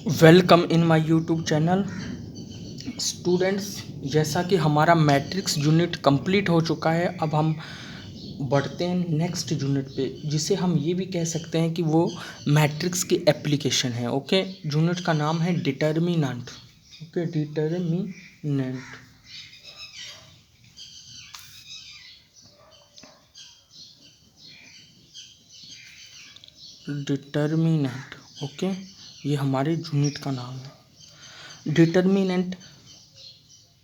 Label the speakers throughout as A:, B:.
A: Welcome in my YouTube channel students. जैसा कि हमारा मैट्रिक्स यूनिट कंप्लीट हो चुका है, अब हम बढ़ते हैं नेक्स्ट यूनिट पे, जिसे हम ये भी कह सकते हैं कि वो मैट्रिक्स की एप्लीकेशन है। ओके, यूनिट का नाम है determinant. Okay, determinant. Determinant okay, ये हमारे यूनिट का नाम है डिटर्मिनेंट।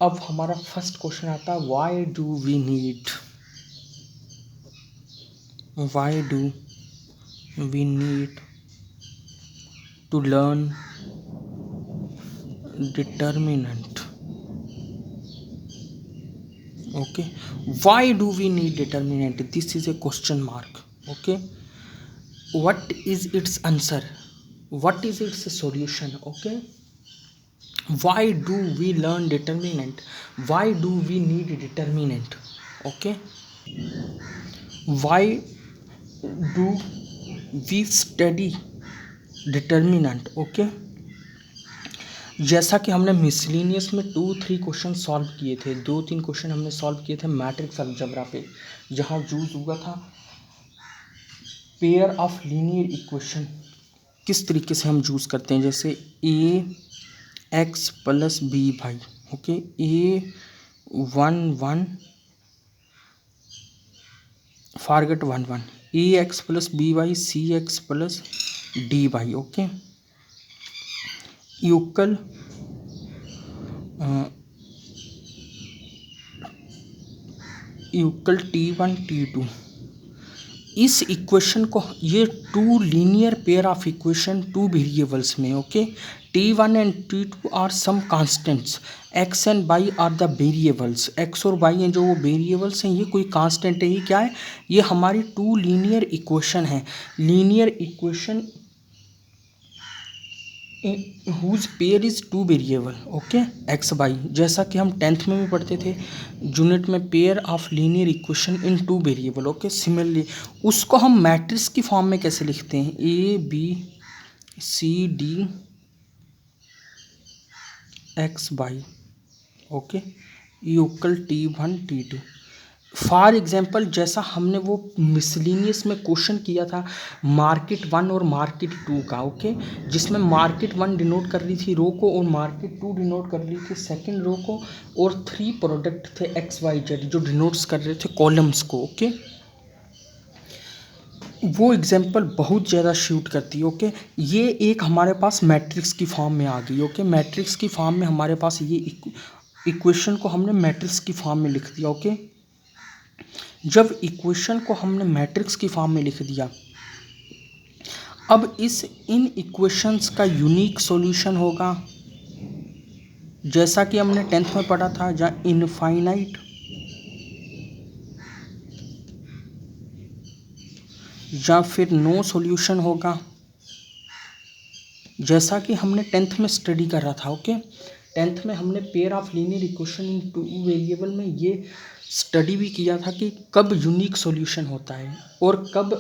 A: अब हमारा फर्स्ट क्वेश्चन आता है, why do we need to learn determinant? Okay, why do we need determinant? This is a question mark. Okay, what is its answer? What is its solution? Okay, why do we learn determinant? Why do we need determinant? Okay, why do we study determinant? Okay, जैसा कि हमने miscellaneous में 2-3 question solve किए थे, 2-3 question हमने solve किए थे matrix algebra पे, जहाँ यूज हुआ था पेयर ऑफ लीनियर इक्वेशन किस तरीके से हम यूज़ करते हैं। जैसे ax plus B by, okay, a1 forget 1 ax plus B Y cx plus D Y, okay, equal T1 T2। इस इक्वेशन को, ये two linear pair of equation two variables में, okay, T1 and T2 are some constants, x and y are the variables, x और y हैं जो वो variables हैं, ये कोई कांस्टेंट है, ये क्या है, ये हमारी टू लीनियर इक्वेशन है। Linear equation whose pair is two variable, okay, x y, जैसा कि हम 10th में भी पढ़ते थे यूनिट में, pair of linear equation in two variable. Okay, similarly उसको हम मैट्रिक्स की फॉर्म में कैसे लिखते हैं, A B C D X Y, okay, equal T1 T2। For example, जैसा हमने वो मिसलिनियस में क्वेश्चन किया था मार्केट 1 और मार्केट 2 का, ओके, जिसमें मार्केट 1 डिनोट कर रही थी रो को और मार्केट 2 डिनोट कर रही थी सेकंड रो को, और 3 प्रोडक्ट थे एक्स वाई जेड जो डिनोट्स कर रहे थे कॉलम्स को। ओके, वो एग्जाम्पल बहुत ज़्यादा शूट करती है। ओके, ये एक हमारे पास मैट्रिक्स की फॉर्म में आ गई। ओके, मैट्रिक्स की फॉर्म में हमारे पास ये इक्वेशन को हमने मैट्रिक्स की फॉर्म में लिख दिया। ओके, जब इक्वेशन को हमने मैट्रिक्स की फॉर्म में लिख दिया, अब इन इक्वेशंस का यूनिक सॉल्यूशन होगा, जैसा कि हमने 10th में पढ़ा था, जहाँ इनफाइनाइट या फिर नो सॉल्यूशन होगा, जैसा कि हमने 10th में स्टडी कर रहा था। ओके, 10th में हमने pair of linear equation in two variable में ये स्टडी भी किया था कि कब यूनिक सॉल्यूशन होता है और कब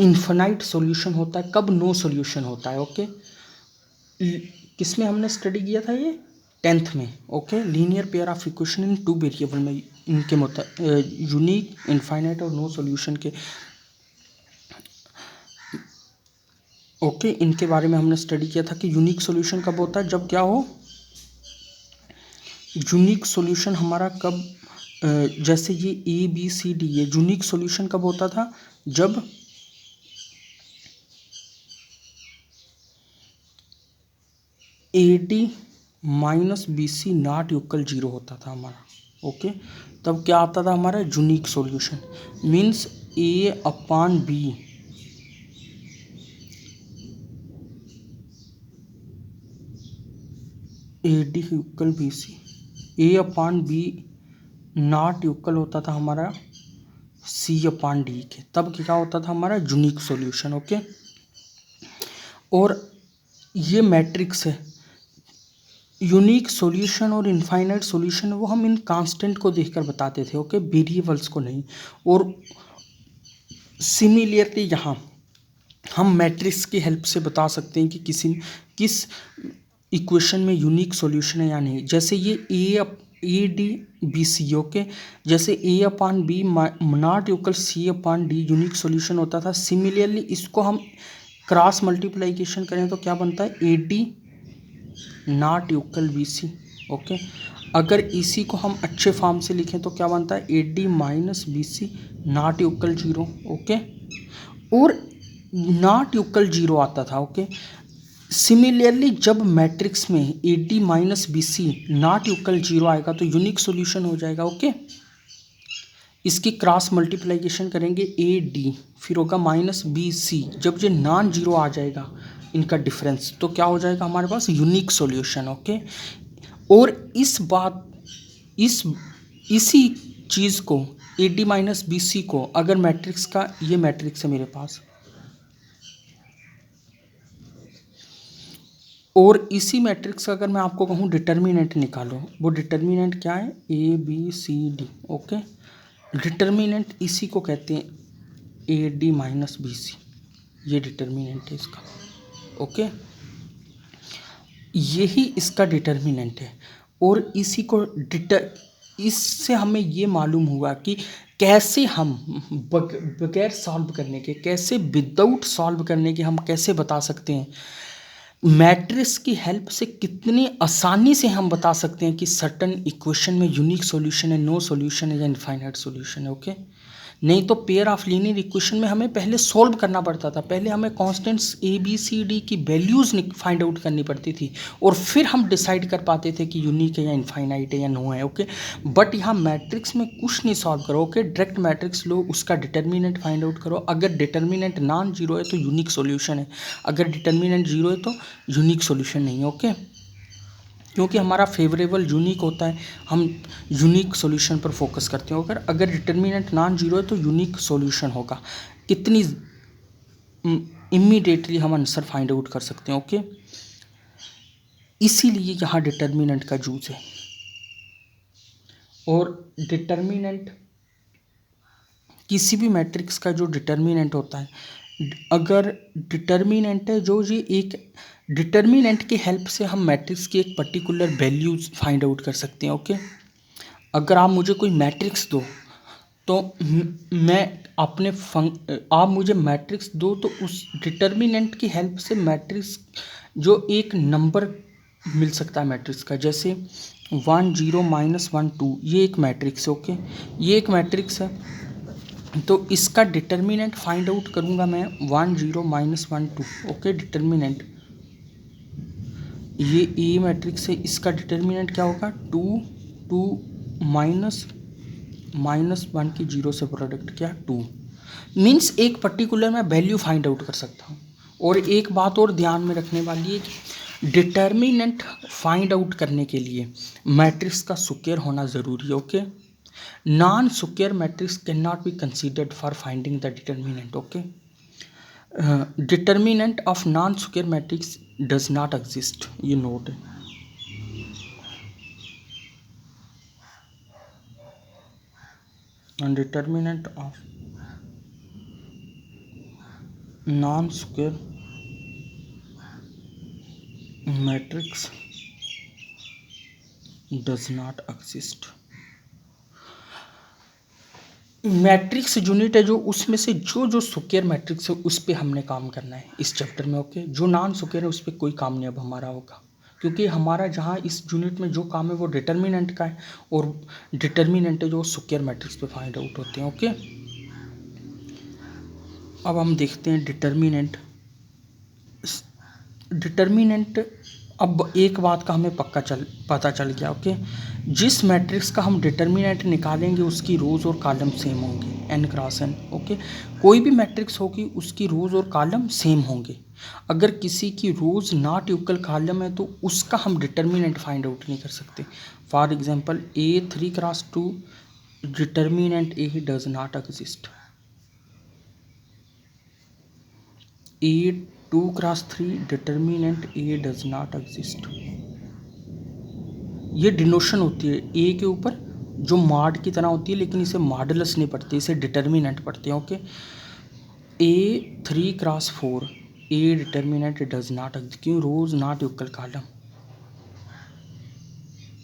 A: इन्फिनाइट सॉल्यूशन होता है, कब नो सॉल्यूशन होता है। ओके, किसमें हमने स्टडी किया था ये, 10th में। Okay, linear pair of equation in two variable में इनके यूनिक, इनफाइनाइट और नो सॉल्यूशन के, ओके, इनके बारे में हमने स्टडी किया था कि यूनिक सॉल्यूशन कब होता है, जब क्या हो, यूनिक सॉल्यूशन हमारा कब, जैसे ये ए बी सी डी, ये यूनिक सॉल्यूशन कब होता था, जब A D minus B C not equal 0 होता था हमारा। ओके, तब क्या आता था हमारा unique solution, means A upon B A D equal B C, A upon B not equal होता था हमारा सी अपॉन डी के, तब क्या होता था हमारा यूनिक सॉल्यूशन। ओके, और ये मैट्रिक्स है, यूनिक सॉल्यूशन और इनफाइनाइट सॉल्यूशन वो हम इन कांस्टेंट को देखकर बताते थे। ओके, वेरिएबल्स को नहीं। और सिमिलरली यहाँ हम मैट्रिक्स की हेल्प से बता सकते हैं कि किस इक्वेशन में यूनिक सॉल्यूशन है या नहीं। जैसे ये A D B C, okay, जैसे A upon B not equal C upon D unique solution होता था। सिमिलरली इसको हम क्रॉस मल्टीप्लाइकेशन करें तो क्या बनता है, A D not equal B C, okay. अगर इसी को हम अच्छे फॉर्म से लिखें तो क्या बनता है, A D minus B C not equal zero, okay. और नॉट इक्वल जीरो आता था, ओके। सिमिलरली जब मैट्रिक्स में A D minus B C not equal zero आएगा तो यूनिक सॉल्यूशन हो जाएगा, ओके। इसकी क्रॉस मल्टीप्लाइकेशन करेंगे, ए डी फिर होगा माइनस बी सी, जब ये नॉन जीरो आ जाएगा इनका डिफरेंस तो क्या हो जाएगा हमारे पास, यूनिक सॉल्यूशन, ओके। और इसी चीज़ को A D minus B C को अगर मैट्रिक्स का, ये मैट्रिक्स है मेरे पास, और इसी मैट्रिक्स का अगर मैं आपको कहूँ डिटर्मिनेंट निकालो, वो डिटर्मिनेंट क्या है, A B C D, okay. Determinant इसी को कहते हैं A D minus B C, ये डिटर्मिनेंट है इसका, ओके। यही इसका डिटर्मिनेंट है। और इसी को इससे हमें ये मालूम हुआ कि कैसे हम बगैर सॉल्व करने के, कैसे विदाउट सॉल्व करने के हम कैसे बता सकते हैं, मैट्रिक्स की हेल्प से कितनी आसानी से हम बता सकते हैं कि सर्टन इक्वेशन में यूनिक सॉल्यूशन है, नो सॉल्यूशन है या इनफाइनाइट सॉल्यूशन है, ओके। नहीं तो पेयर ऑफ लीनियर इक्वेशन में हमें पहले सॉल्व करना पड़ता था, पहले हमें constants A B C D की वैल्यूज़ फाइंड आउट करनी पड़ती थी और फिर हम डिसाइड कर पाते थे कि यूनिक है या इनफाइनाइट है या नो है, ओके। बट यहाँ मैट्रिक्स में कुछ नहीं सॉल्व करो, ओके। डायरेक्ट मैट्रिक्स लो, उसका डिटर्मिनेंट फाइंड आउट करो, अगर डिटर्मिनेंट नॉन जीरो है तो यूनिक सॉल्यूशन है, अगर डिटर्मिनेंट जीरो है तो यूनिक सॉल्यूशन नहीं है, ओके। क्योंकि हमारा फेवरेबल यूनिक होता है, हम यूनिक सॉल्यूशन पर फोकस करते हैं। अगर डिटर्मिनेंट नॉन जीरो है तो यूनिक सॉल्यूशन होगा, कितनी इमीडिएटली हम आंसर फाइंड आउट कर सकते हैं, ओके। इसीलिए यहाँ डिटर्मिनेंट का यूज है। और डिटर्मिनेंट किसी भी मैट्रिक्स का जो डिटर्मिनेंट होता है, अगर डिटर्मिनेंट है जो ये एक डिटर्मिनेंट की हेल्प से हम मैट्रिक्स की एक पर्टिकुलर वैल्यूज फाइंड आउट कर सकते हैं, ओके। अगर आप मुझे कोई मैट्रिक्स दो तो मैं आप मुझे मैट्रिक्स दो तो उस डिटर्मिनेंट की हेल्प से मैट्रिक्स जो एक नंबर मिल सकता है मैट्रिक्स का, जैसे 1 0 -1 2, ये एक मैट्रिक्स है, ओके। ये एक मैट्रिक्स है तो इसका डिटर्मिनेंट फाइंड आउट करूँगा मैं 1 0 -1 2, ओके। डिटर्मिनेंट ये ए मैट्रिक्स है, इसका डिटर्मिनेंट क्या होगा, 2 2 -1 की जीरो से प्रोडक्ट क्या, 2 मीन्स एक पर्टिकुलर मैं वैल्यू फाइंड आउट कर सकता हूँ। और एक बात और ध्यान में रखने वाली है कि डिटर्मिनेंट फाइंड आउट करने के लिए मैट्रिक्स का स्क्वायर होना ज़रूरी है, okay. Non square matrix can not be considered for finding the determinant, okay. Determinant of non square matrix does not exist, ये नोट है। and determinant of non-square matrix does not exist। Matrix unit है जो उसमें से जो square matrix है उस पर हमने काम करना है इस चैप्टर में, ओके। जो नॉन स्क्वायर है उस पर कोई काम नहीं अब हमारा होगा, क्योंकि हमारा जहाँ इस यूनिट में जो काम है वो डिटर्मिनेंट का है, और डिटर्मिनेंट है जो स्क्वायर मैट्रिक्स पे फाइंड आउट होते हैं, ओके। अब हम देखते हैं डिटर्मिनेंट। अब एक बात का हमें पता चल गया, ओके। जिस मैट्रिक्स का हम डिटर्मिनेंट निकालेंगे उसकी रोज़ और कॉलम सेम होंगे, n क्रॉस n, ओके। कोई भी मैट्रिक्स होगी उसकी रोज़ और कॉलम सेम होंगे। अगर किसी की रोज़ नॉट इक्वल कॉलम है तो उसका हम डिटर्मिनेंट फाइंड आउट नहीं कर सकते। For example A3 cross 2 determinant A does not exist, A2 cross 3 determinant A does not exist. ये डिनोशन होती है ए के ऊपर जो मॉड की तरह होती है, लेकिन इसे मॉडुलस नहीं पढ़ते, इसे डिटर्मिनेंट पढ़ते हैं, okay. A3 × 4 A determinant does not exist. क्यों? rows not equal column.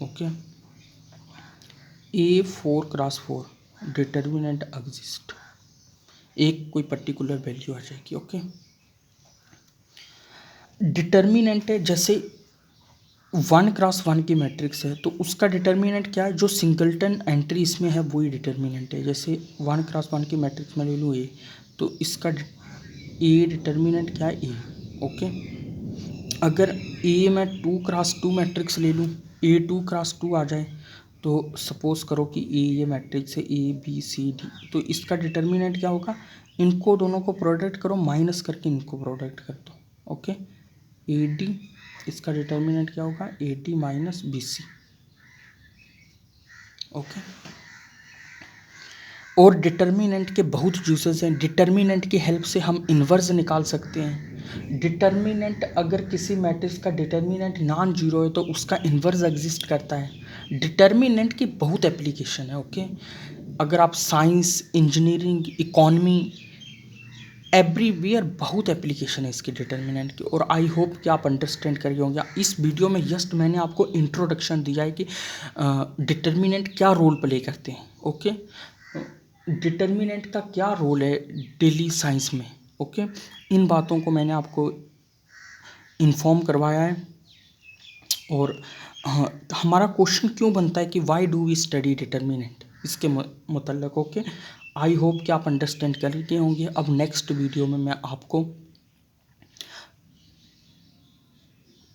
A: Okay A4 × 4 determinant exist, एक कोई पर्टिकुलर वैल्यू आ जाएगी. ओके डिटर्मिनेंट है, जैसे 1 × 1 की मैट्रिक्स है तो उसका डिटर्मिनेंट क्या है? जो सिंगलटन एंट्री इसमें है वही डिटर्मिनेंट है. जैसे 1 × 1 की मैट्रिक्स में ले लूँ ए, तो इसका ए डिटर्मिनेंट क्या है? ए. ओके अगर ए में 2 × 2 मैट्रिक्स ले लूँ, A2 × 2 आ जाए, तो सपोज करो कि ए ये मैट्रिक्स है ABCD, तो इसका डिटर्मिनेंट क्या होगा? इनको दोनों को प्रोडक्ट करो, माइनस करके इनको प्रोडक्ट कर दो. ओके AD, इसका डिटर्मिनेंट क्या होगा? AD - BC. ओके और डिटर्मिनेंट के बहुत यूजेस हैं. डिटर्मिनेंट की हेल्प से हम इन्वर्स निकाल सकते हैं. डिटर्मिनेंट, अगर किसी मैट्रिक्स का डिटर्मिनेंट नॉन जीरो है तो उसका इन्वर्स एग्जिस्ट करता है. डिटर्मिनेंट की बहुत एप्लीकेशन है. ओके अगर आप साइंस, इंजीनियरिंग, इकोनॉमी, एवरीवेयर बहुत एप्लीकेशन है इसकी डिटर्मिनेंट की. और आई होप कि आप अंडरस्टैंड कर गए होंगे. इस वीडियो में जस्ट मैंने आपको इंट्रोडक्शन दिया है कि डिटर्मिनेंट क्या रोल प्ले करते हैं. ओके डिटर्मिनेंट का क्या रोल है डेली साइंस में. ओके इन बातों को मैंने आपको इन्फॉर्म करवाया है. और हमारा क्वेश्चन क्यों बनता है कि why do we study determinant, इसके मतलब. ओके आई होप कि आप अंडरस्टैंड कर गए होंगे. अब नेक्स्ट वीडियो में मैं आपको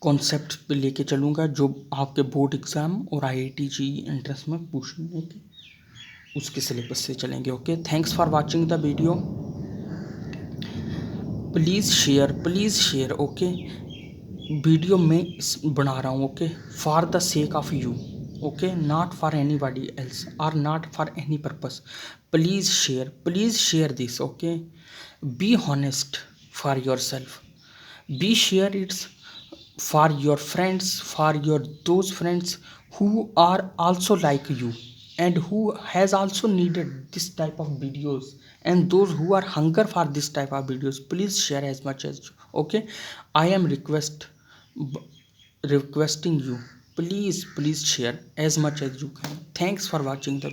A: कॉन्सेप्ट पे लेके चलूँगा जो आपके बोर्ड एग्ज़ाम और IIT JEE एंट्रेंस में पूछने के उसके सिलेबस से चलेंगे. Okay thanks for watching the video. Please share. Okay video में बना रहा हूँ. Okay for the sake of you. Okay not for anybody else और not for any purpose. Please share this. Okay be honest for yourself. Be share its for your friends, for your those friends who are also like you and who has also needed this type of videos, and those who are hunger for this type of videos. Please share as much as you. Okay I am requesting you, please share as much as you can. Thanks for watching the video.